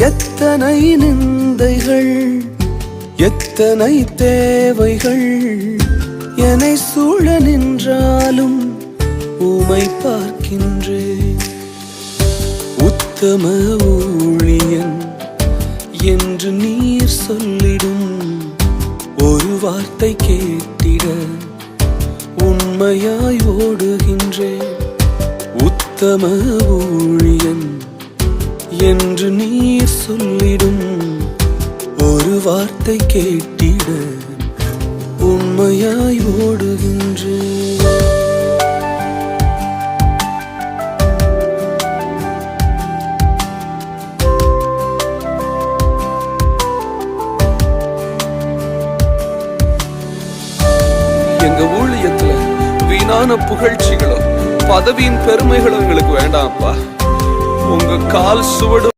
எத்தனை நிந்தைகள் எத்தனை தேவைகள் என்னை சூழ நின்றாலும் உமை பார்க்கின்றேன். உத்தம ஊழியன் என்று நீர் சொல்லிடும் ஒரு வார்த்தை கேட்டிட உண்மையாய் ஓடுகின்றேன். உத்தம ஊழியன் என்று நீர் சொல்லிடும் ஒரு வார்த்தை கேட்டிட உண்மையாய் ஓடுகின்றேன். எங்க ஊழியத்துல வீணான புகழ்ச்சிகளும் பதவியின் பெருமைகளும் எங்களுக்கு வேண்டாம்ப்பா. உங்க கால் சுவடு